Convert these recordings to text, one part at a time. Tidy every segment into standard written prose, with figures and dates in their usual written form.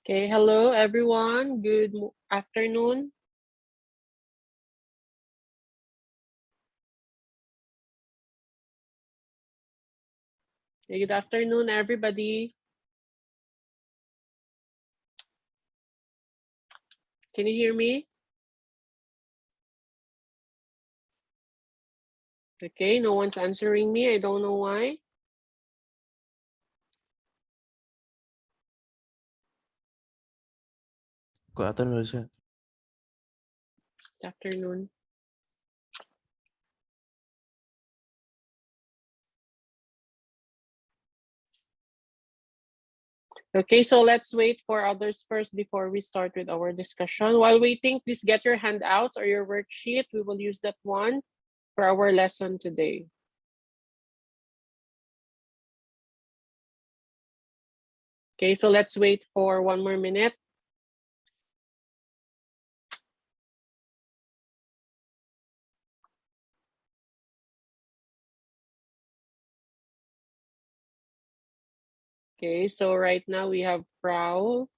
Okay, hello everyone. Good afternoon. Good afternoon, everybody. Can you hear me? Okay, no one's answering me. I don't know why. Good afternoon, sir. Good afternoon. Okay, so let's wait for others first before we start with our discussion. While waiting, please get your handouts or your worksheet. We will use that one for our lesson today. Okay, so let's wait for 1 more minute. Okay, so right now we have Prowl.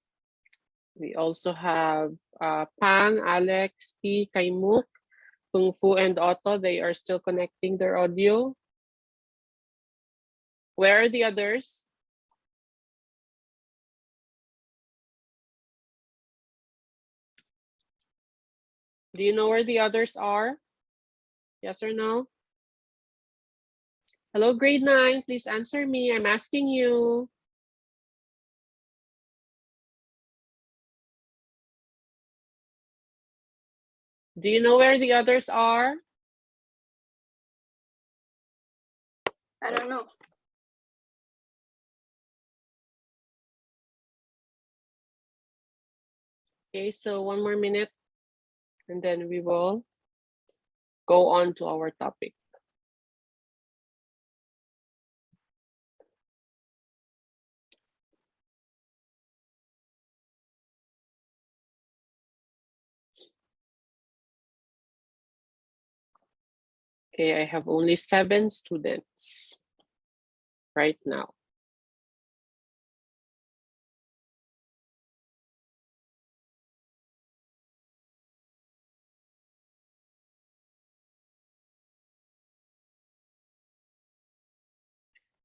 We also have Pang, Alex, P, Kaimuk, Kung Fu, and Otto. They are still connecting their audio. Where are the others? Do you know where the others are? Yes or no? Hello, grade 9. Please answer me. I'm asking you. Do you know where the others are? I don't know. Okay, so 1 more minute and then we will go on to our topic. Okay, I have only 7 students right now.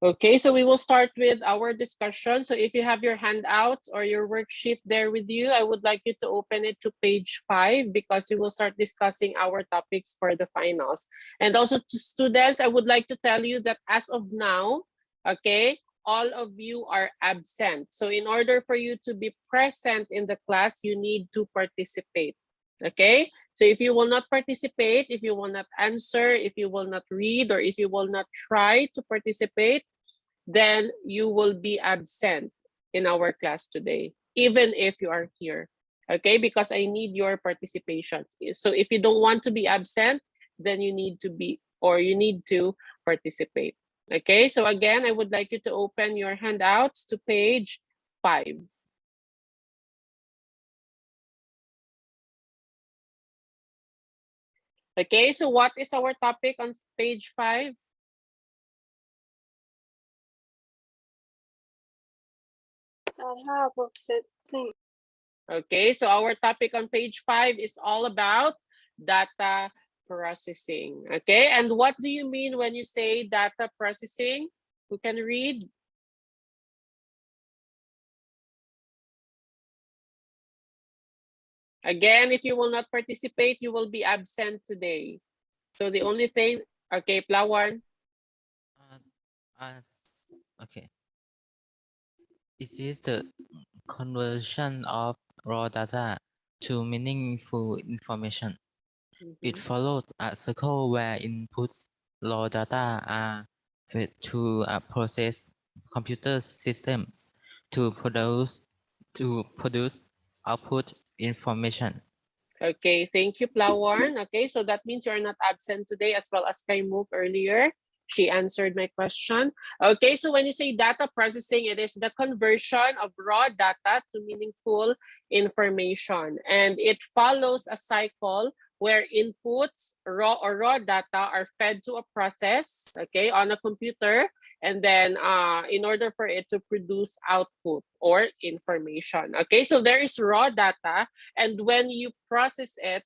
Okay, so we will start with our discussion. So if you have your handouts or your worksheet there with you, I would like you to open it to page 5 because we will start discussing our topics for the finals. And also to students, I would like to tell you that as of now, okay, all of you are absent. So in order for you to be present in the class, you need to participate, okay? So if you will not participate, if you will not answer, if you will not read, or if you will not try to participate, then you will be absent in our class today, even if you are here, okay? Because I need your participation. So if you don't want to be absent, then you need to be, or you need to participate, okay? So again, I would like you to open your handouts to page 5. Okay, so what is our topic on page 5? Data processing. Okay, so our topic on page 5 is all about data processing. Okay, and what do you mean when you say data processing? Who can read? Again, if you will not participate, you will be absent today. So the only thing, okay, Flower. Okay. It is the conversion of raw data to meaningful information. It follows a cycle where inputs raw data are fed to a process computer systems to produce output information. Okay, thank you, Plawarn. Okay, so that means you're not absent today, as well as Kaimuk earlier. She answered my question. Okay, so when you say data processing, it is the conversion of raw data to meaningful information. And it follows a cycle where inputs, raw data are fed to a process, okay, on a computer. and then in order for it to produce output or information. Okay, so there is raw data, and when you process it,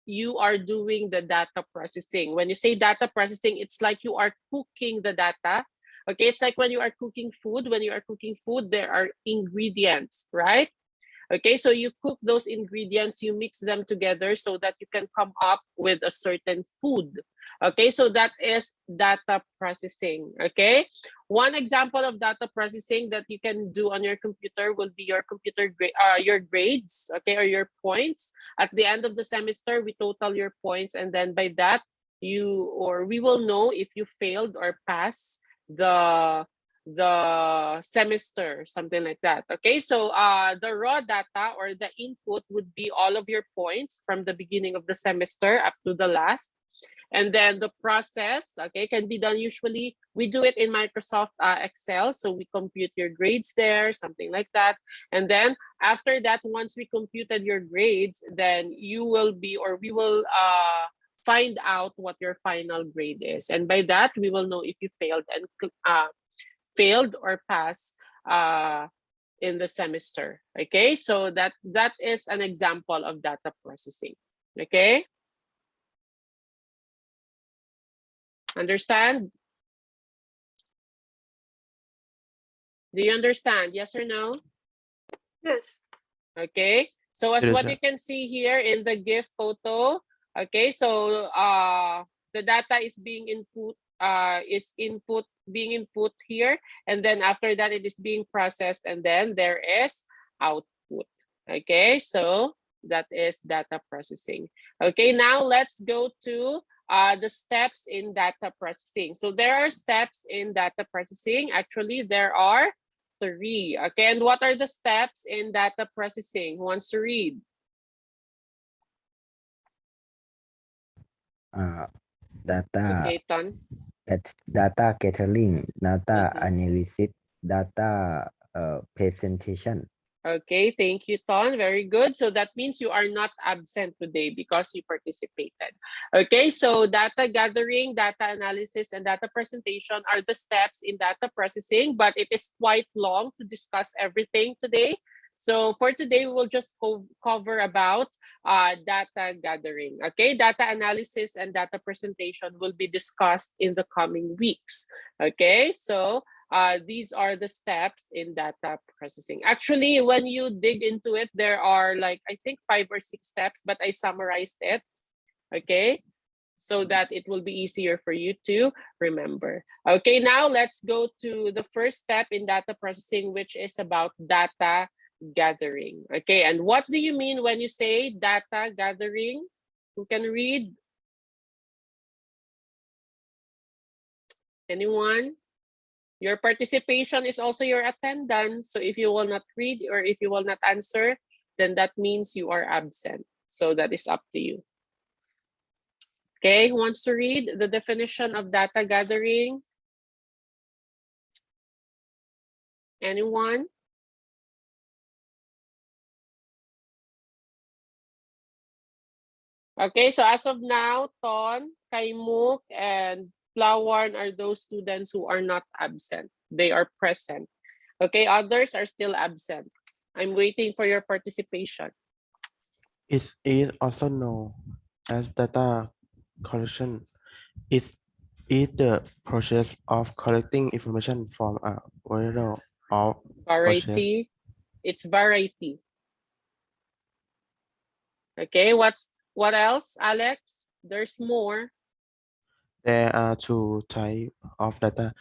you are doing the data processing. When you say data processing, it's like you are cooking the data. Okay, it's like when you are cooking food. When you are cooking food, there are ingredients, right? Okay, so you cook those ingredients, you mix them together so that you can come up with a certain food. Okay, so that is data processing. Okay, one example of data processing that you can do on your computer will be your your grades, okay, or your points. At the end of the semester, we total your points, and then by that, we will know if you failed or passed the semester, something like that. Okay, so the raw data or the input would be all of your points from the beginning of the semester up to the last. And then the process, okay, can be done. Usually we do it in Microsoft Excel. So we compute your grades there, something like that. And then after that, once we computed your grades, then you will be, or we will find out what your final grade is. And by that, we will know if you failed or passed in the semester. Okay, so that is an example of data processing. Okay, understand? Do you understand? Yes or no? Yes. Okay, so as Yes, what sir. you can see here in the GIF photo, okay, so the data is being being input here, and then after that it is being processed, and then there is output. Okay, so that is data processing. Okay, now let's go to the steps in data processing. So there are steps in data processing. Actually, there are 3. Okay, and what are the steps in data processing? Who wants to read? Data Okay, Ton. data gathering, data Mhm. analysis, data presentation. Okay, thank you, Ton. Very good. So that means you are not absent today because you participated. Okay, so data gathering, data analysis, and data presentation are the steps in data processing, but it is quite long to discuss everything today. So for today, we will just cover about data gathering. Okay, data analysis and data presentation will be discussed in the coming weeks. Okay, so these are the steps in data processing. Actually, when you dig into it, there are like, I think 5 or 6 steps, but I summarized it, okay? So that it will be easier for you to remember. Okay, now let's go to the first step in data processing, which is about data gathering. Okay, and what do you mean when you say data gathering? Who can read? Anyone? Your participation is also your attendance. So if you will not read or if you will not answer, then that means you are absent. So that is up to you. Okay, who wants to read the definition of data gathering? Anyone? Okay, so as of now, Ton, Kaimuk, and Flower are those students who are not absent. They are present. Okay, others are still absent. I'm waiting for your participation. It is also known as data collection. It is the process of collecting information from a variety of sources. Variety. It's variety. Okay, what else, Alex? There's more. There are 2 types of data,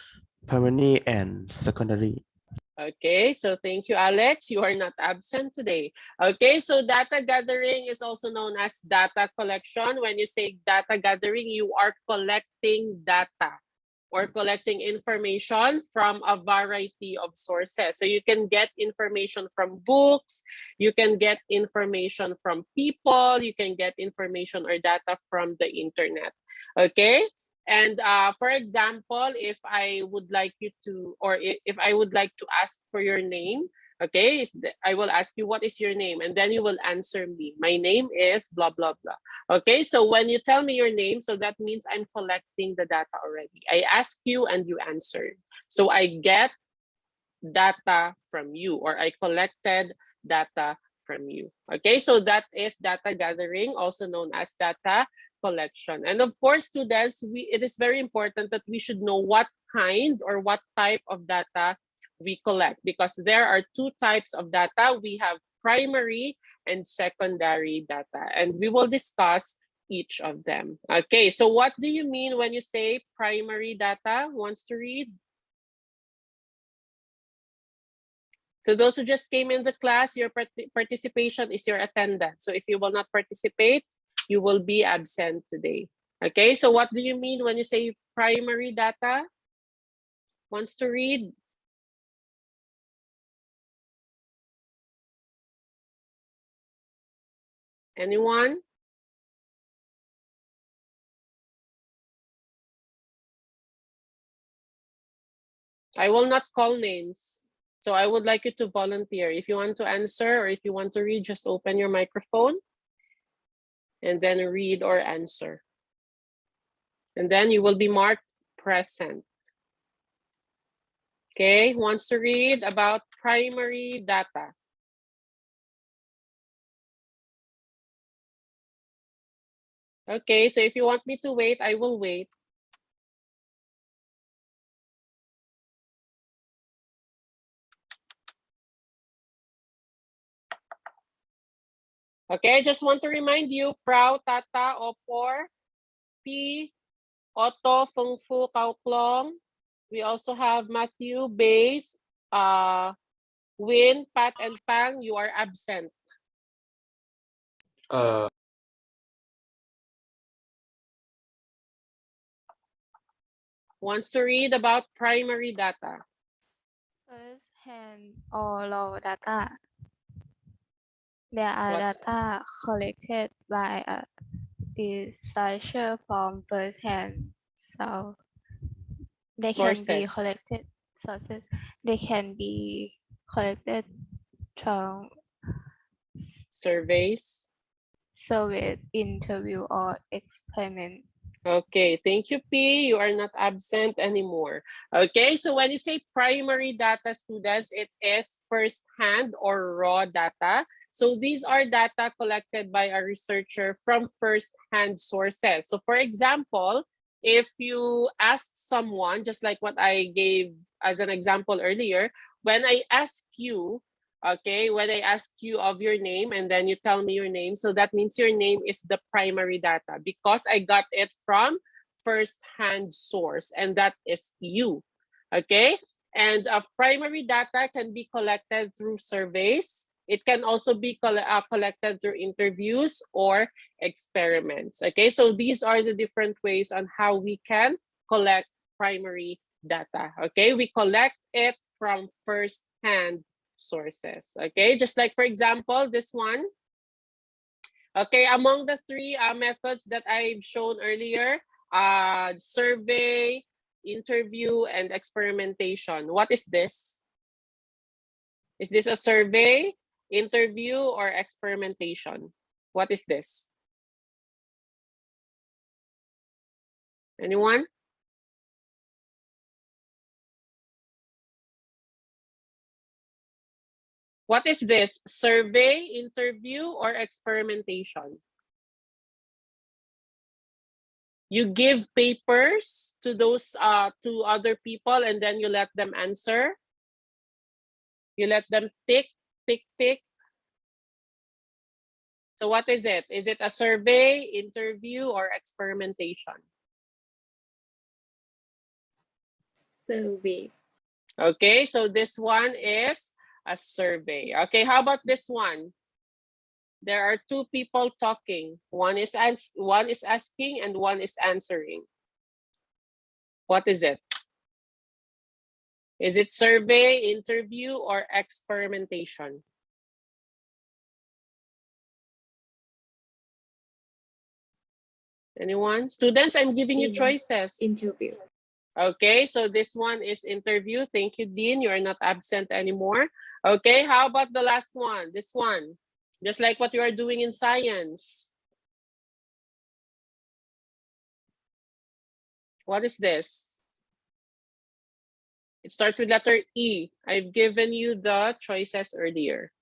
primary and secondary. Okay, so thank you, Alex. You are not absent today. Okay, so data gathering is also known as data collection. When you say data gathering, you are collecting data or collecting information from a variety of sources. So you can get information from books, you can get information from people, you can get information or data from the internet. Okay? And for example, if I would like you to, or if I would like to ask for your name, okay, I will ask you, what is your name? And then you will answer me. My name is blah, blah, blah. Okay, so when you tell me your name, so that means I'm collecting the data already. I ask you and you answer. So I get data from you, or I collected data from you. Okay, so that is data gathering, also known as data collection. And of course, students, it is very important that we should know what kind or what type of data we collect, because there are two types of data. We have primary and secondary data, and we will discuss each of them. Okay, so what do you mean when you say primary data? Who wants to read? To those who just came in the class, your participation is your attendance. So if you will not participate, you will be absent today. Okay, so what do you mean when you say primary data? Wants to read? Anyone? I will not call names. So I would like you to volunteer. If you want to answer or if you want to read, just open your microphone and then read or answer. And then you will be marked present. Okay, who wants to read about primary data? Okay, so if you want me to wait, I will wait. Okay, I just want to remind you, Prao, Tata, Opor, P, Otto, Feng Fu, Kao Klong. We also have Matthew, Bays, Win, Pat, and Pang. You are absent. Wants to read about primary data? First hand or raw data. There are What? data collected by a researcher from first hand. So they can be Sources. collected sources. They can be collected from Surveys. survey, interview, or experiment. Okay, thank you, P. You are not absent anymore. Okay, so when you say primary data, students, it is first-hand or raw data. So these are data collected by a researcher from first-hand sources. So for example, if you ask someone, just like what I gave as an example earlier, when I ask you, okay, when I ask you of your name and then you tell me your name, so that means your name is the primary data because I got it from first-hand source, and that is you, okay? And primary data can be collected through surveys. It can also be collected through interviews or experiments, okay? So these are the different ways on how we can collect primary data, okay? We collect it from first-hand sources, okay? Just like, for example, this one. Okay, among the three methods that I've shown earlier, survey, interview, and experimentation. What is this? Is this a survey, interview, or experimentation? What is this? Anyone? What is this? Survey, interview, or experimentation? You give papers to those to other people and then you let them answer. You let them tick, tick, tick. So what is it? Is it a survey, interview, or experimentation? Survey. Okay, so this one is a survey. Okay, how about this one? There are two people talking. One is asking and one is answering. What is it? Is it survey, interview, or experimentation? Anyone? Students, I'm giving you choices. Interview. Okay, so this one is interview. Thank you, Dean. You are not absent anymore. Okay, how about the last one? This one. Just like what you are doing in science. What is this? It starts with letter E. I've given you the choices earlier.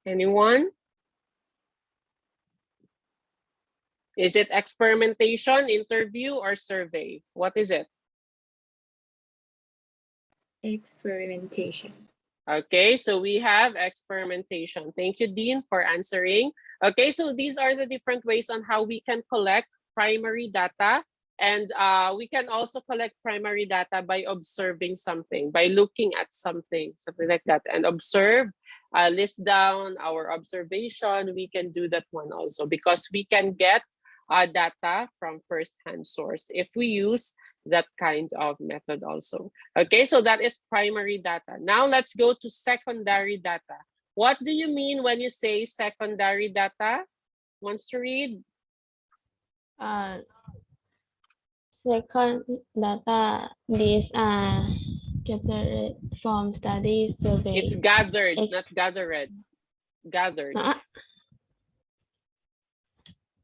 Anyone? Is it experimentation, interview, or survey? What is it? Experimentation. Okay, so we have experimentation. Thank you, Dean, for answering. Okay, so these are the different ways on how we can collect primary data. And we can also collect primary data by observing something, by looking at something like that. And observe, list down our observation. We can do that one also because we can get data from first-hand source if we use that kind of method also. Okay, so that is primary data. Now let's go to secondary data. What do you mean when you say secondary data? Wants to read? Second data, these are gathered from studies, surveys. It's gathered, not gathered. Gathered.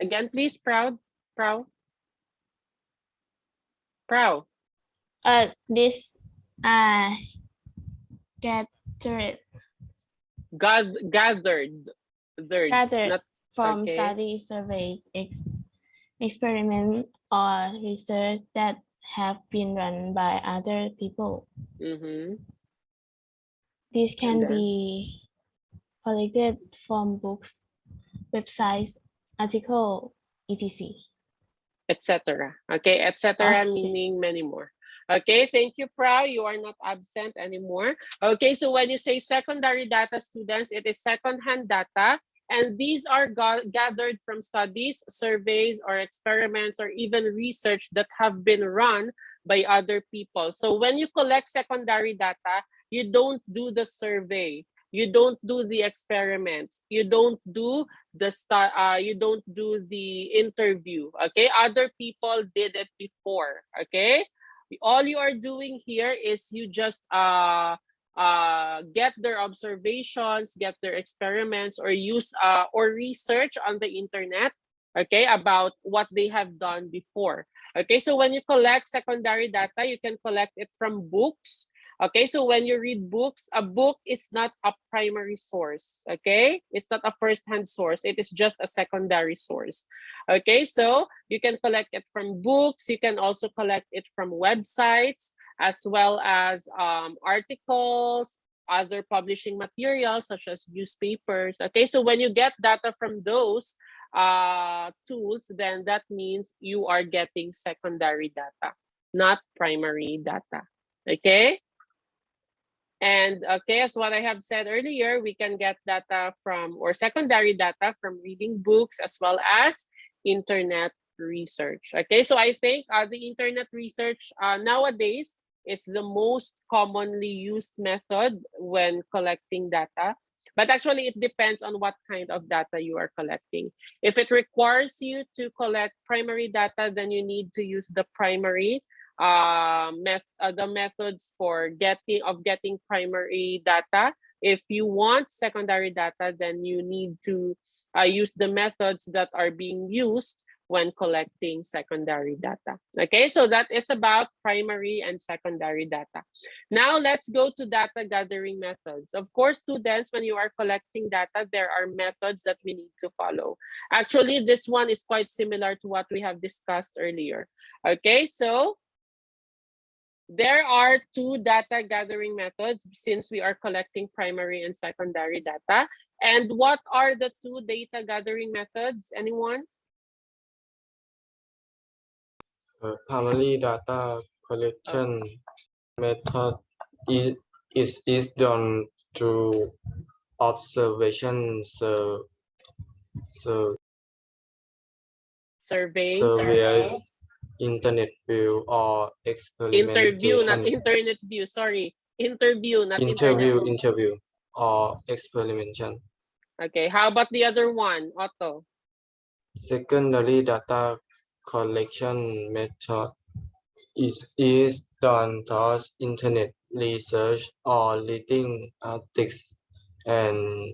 Again, please, proud. These are gathered. Gathered. Gathered Not, from okay. study, survey, experiment, or research that have been run by other people. These can be collected from books, websites, articles, etc. Etc. Okay, etc. meaning many more. Okay, thank you, Prao. You are not absent anymore. Okay, so when you say secondary data, students, it is second-hand data. And these are gathered from studies, surveys, or experiments, or even research that have been run by other people. So when you collect secondary data, you don't do the survey. You don't do the experiments. You don't do the interview. Okay, other people did it before. Okay, all you are doing here is you just get their observations, get their experiments, or use or research on the internet. Okay, about what they have done before. Okay, so when you collect secondary data, you can collect it from books. Okay, so when you read books, a book is not a primary source, okay? It's not a first-hand source. It is just a secondary source. Okay, so you can collect it from books. You can also collect it from websites, as well as articles, other publishing materials, such as newspapers. Okay, so when you get data from those tools, then that means you are getting secondary data, not primary data. Okay? And okay, as what I have said earlier, we can get data from, or secondary data from reading books as well as internet research. Okay, so I think the internet research nowadays is the most commonly used method when collecting data. But actually, it depends on what kind of data you are collecting. If it requires you to collect primary data, then you need to use the primary the methods for getting primary data. If you want secondary data, then you need to use the methods that are being used when collecting secondary data. Okay, so that is about primary and secondary data. Now let's go to data gathering methods. Of course, students, when you are collecting data, there are methods that we need to follow. Actually, this one is quite similar to what we have discussed earlier. Okay, so there are two data gathering methods since we are collecting primary and secondary data. And what are the two data gathering methods? Anyone? Primary data collection method is done through observation, surveys, internet view, or Interview, not experimentation. internet view. Sorry, interview, not internet. Interview, or experimentation. Okay, how about the other one, Otto? Secondary data collection method is done through internet research or reading articles and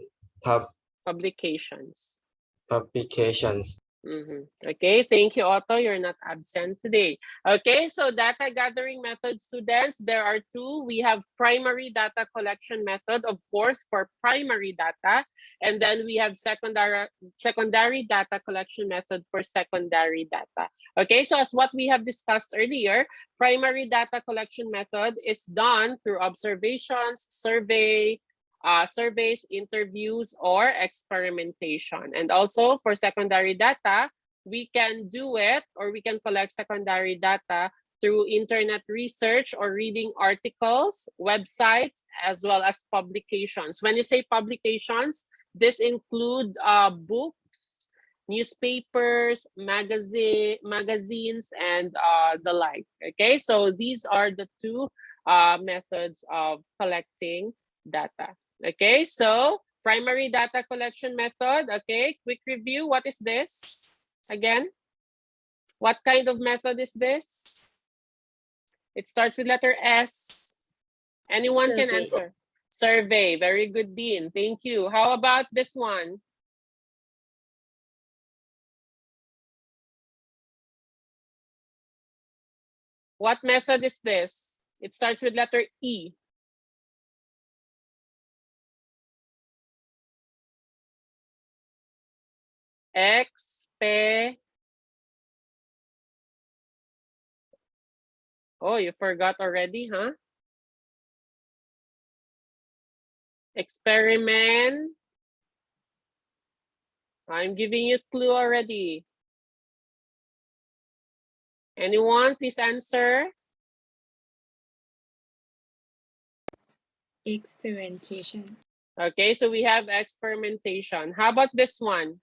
Publications. publications. Okay, thank you, Otto. You're not absent today. Okay, so data gathering method, students, there are two. We have primary data collection method, of course, for primary data. And then we have secondary data collection method for secondary data. Okay, so as what we have discussed earlier, primary data collection method is done through observations, surveys, interviews, or experimentation. And also for secondary data, we can do it, or we can collect secondary data through internet research or reading articles, websites, as well as publications. When you say publications, this include books, newspapers, magazines, and the like. Okay, so these are the two methods of collecting data. Okay, so primary data collection method. Okay, quick review. What is this? Again, what kind of method is this? It starts with letter S. Anyone can Survey. answer. Survey. Very good, Dean. Thank you. How about this one? What method is this? It starts with letter E. Oh, you forgot already, huh? Experiment. I'm giving you clue already. Anyone, please answer. Experimentation. Okay, so we have experimentation. How about this one?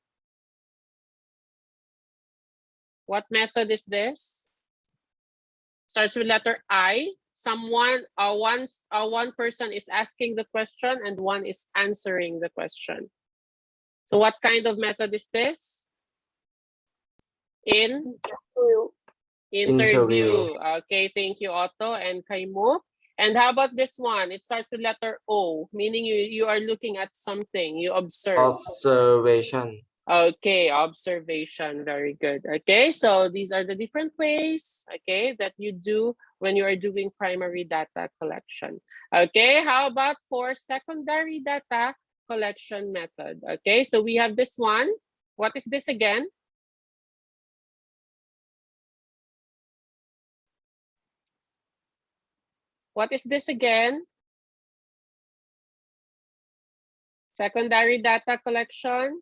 What method is this? Starts with letter I. One person is asking the question and one is answering the question. So what kind of method is this? Interview. Okay, thank you, Otto and Kaimo. And how about this one? It starts with letter O, meaning you are looking at something, you observe. Observation. Okay, observation. Very good. Okay, so these are the different ways, okay, that you do when you are doing primary data collection. Okay, how about for secondary data collection method? Okay, so we have this one. What is this again? What is this again? Secondary data collection.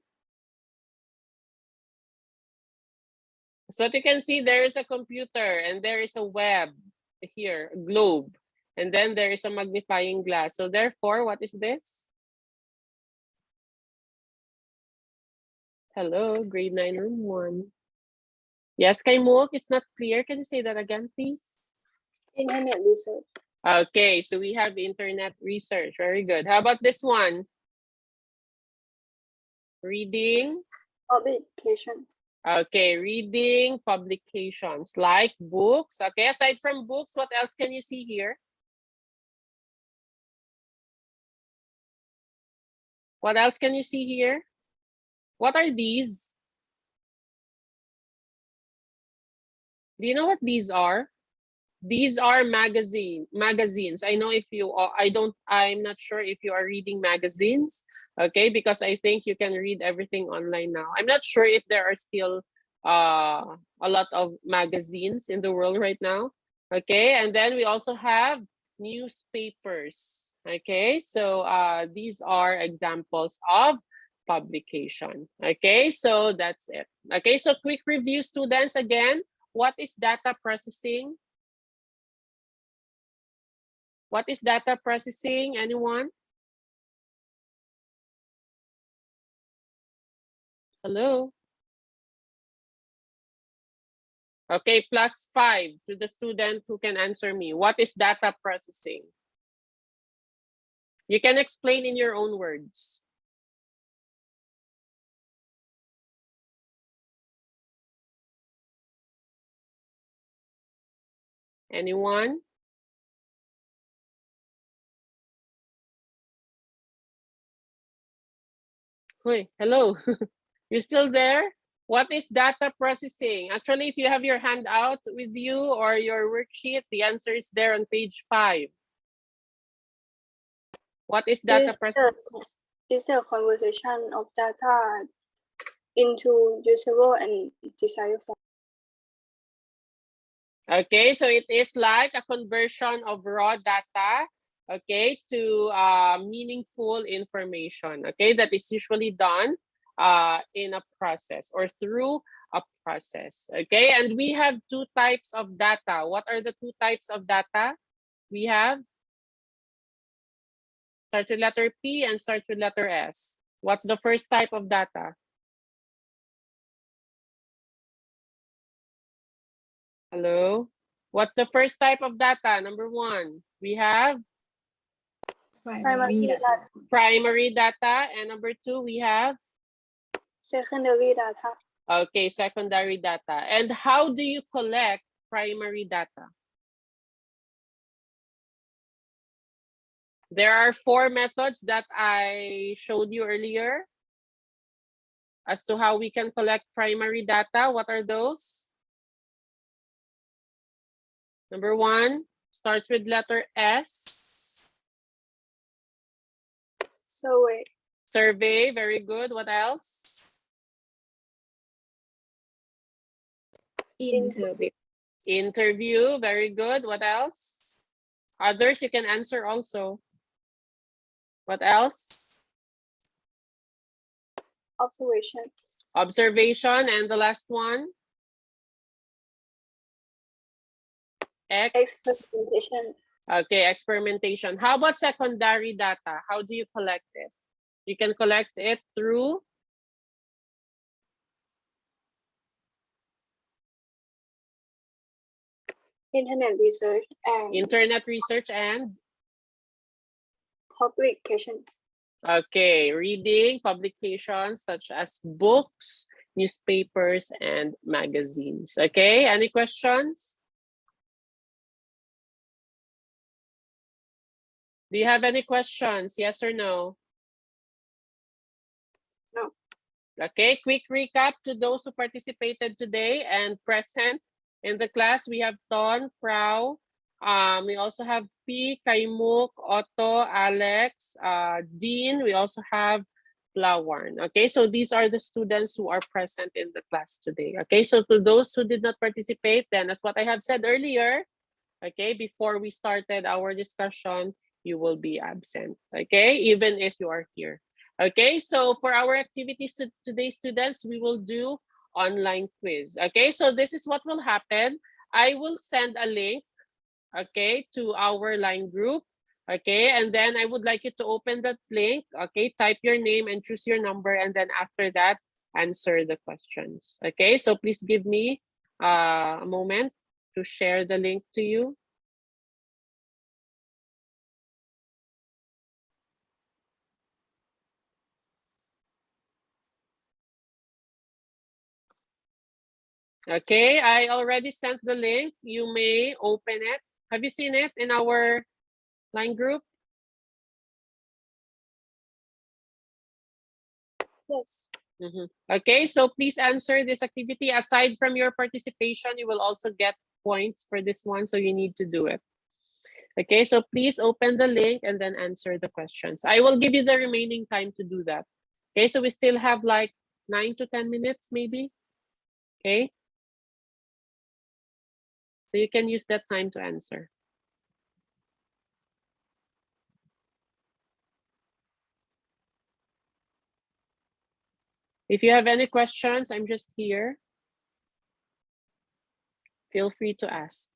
So what you can see, there is a computer and there is a web here, a globe. And then there is a magnifying glass. So therefore, what is this? Hello, grade 9 room 1. Yes, Kaimuk, it's not clear. Can you say that again, please? Internet research. Okay, so we have internet research. Very good. How about this one? Reading. Publication. Okay, reading publications like books. Okay, aside from books, what else can you see here? What else can you see here? What are these? Do you know what these are? These are magazines. I know if you are, I'm not sure if you are reading magazines, okay? Because I think you can read everything online now. I'm not sure if there are still a lot of magazines in the world right now, okay? And then we also have newspapers, okay? So these are examples of publication, okay? So that's it. Okay, so quick review, students, again. What is data processing? What is data processing? Anyone? Hello? Okay, +5 to the student who can answer me. What is data processing? You can explain in your own words. Anyone? Hey, hello. You still there? What is data processing? Actually, if you have your handout with you or your worksheet, the answer is there on page 5. What is data processing? Is the conversion of data into usable and desired form. Okay, so it is like a conversion of raw data, okay, to meaningful information, okay, that is usually done in a process or through a process, okay? And we have 2 types of data. What are the 2 types of data? We have, starts with letter P and starts with letter S. What's the first type of data? Hello? What's the first type of data? Number 1, we have Primary data. primary data, and number 2, we have Secondary data. okay, secondary data. And how do you collect primary data? There are 4 methods that I showed you earlier as to how we can collect primary data. What are those? Number 1 starts with letter S. Survey. Survey, very good. What else? Interview. Interview, very good. What else? Others you can answer also. What else? Observation. Observation, and the last one? Experimentation. Okay, experimentation. How about secondary data? How do you collect it? You can collect it through Internet research and internet research and publications. okay, reading, publications such as books, newspapers, and magazines. Okay, any questions? Do you have any questions? Yes or no? No. Okay, quick recap to those who participated today and present in the class. We have Ton, Prao, we also have P, Kaimuk, Otto, Alex, Dean. We also have Plawarn. Okay, so these are the students who are present in the class today. Okay, so to those who did not participate, then as what I have said earlier, okay, before we started our discussion, you will be absent. Okay, even if you are here. Okay, so for our activities today, students, we will do online quiz. Okay, so this is what will happen. I will send a link, okay, to our line group. Okay, and then I would like you to open that link. Okay, type your name and choose your number, and then after that, answer the questions. Okay, so please give me a moment to share the link to you. Okay, I already sent the link. You may open it. Have you seen it in our line group? Yes. Okay, so please answer this activity. Aside from your participation, you will also get points for this one, so you need to do it. Okay, so please open the link and then answer the questions. I will give you the remaining time to do that. Okay, so we still have like 9 to 10 minutes maybe. Okay, so you can use that time to answer. If you have any questions, I'm just here. Feel free to ask.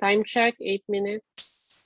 Time check, 8 minutes.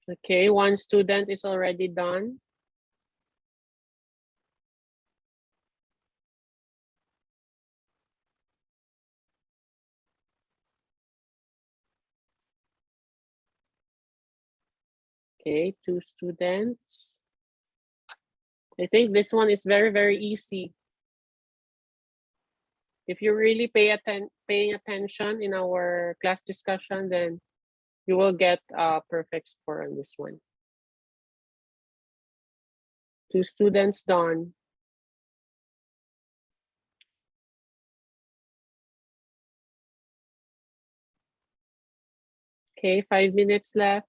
Okay, one student is already done. Okay, 2 students. I think this one is very, very easy. If you really paying attention in our class discussion, then you will get a perfect score on this one. 2 students done. Okay, 5 minutes left.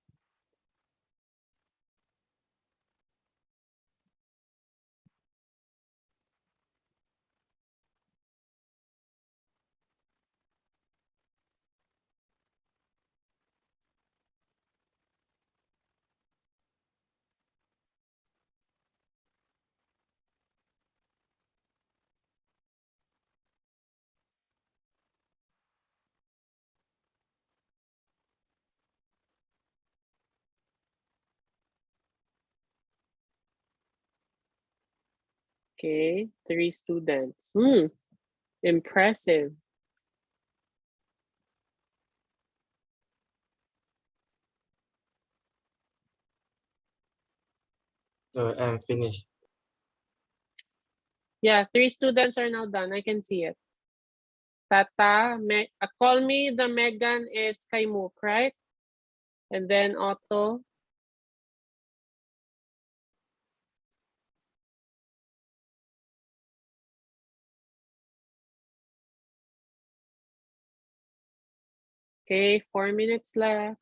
Okay, 3 students. Impressive. I'm finished. Yeah, 3 students are now done. I can see it. Tata, call me the Megan is Kaimuk, right? And then Otto. Okay, 4 minutes left.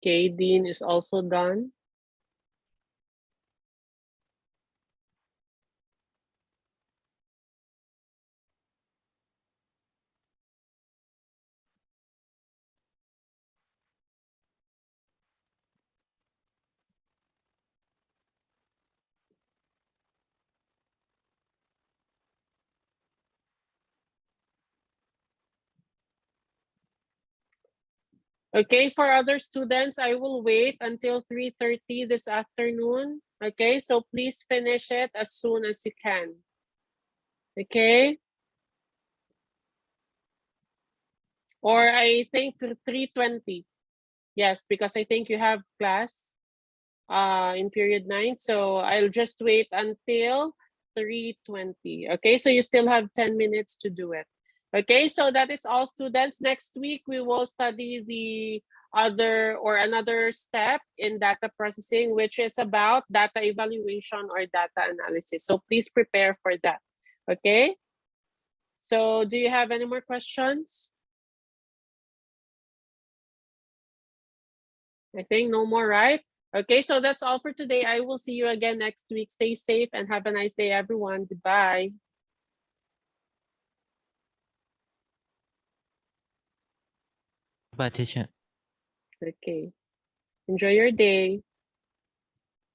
Okay, Dean is also done. Okay, for other students, I will wait until 3:30 this afternoon. Okay, so please finish it as soon as you can. Okay? Or I think 3:20. Yes, because I think you have class in period 9. So I'll just wait until 3:20. Okay, so you still have 10 minutes to do it. Okay, so that is all, students. Next week, we will study the other or another step in data processing, which is about data evaluation or data analysis. So please prepare for that. Okay, so do you have any more questions? I think no more, right? Okay, so that's all for today. I will see you again next week. Stay safe and have a nice day, everyone. Goodbye. Bye, teacher. Okay. Enjoy your day.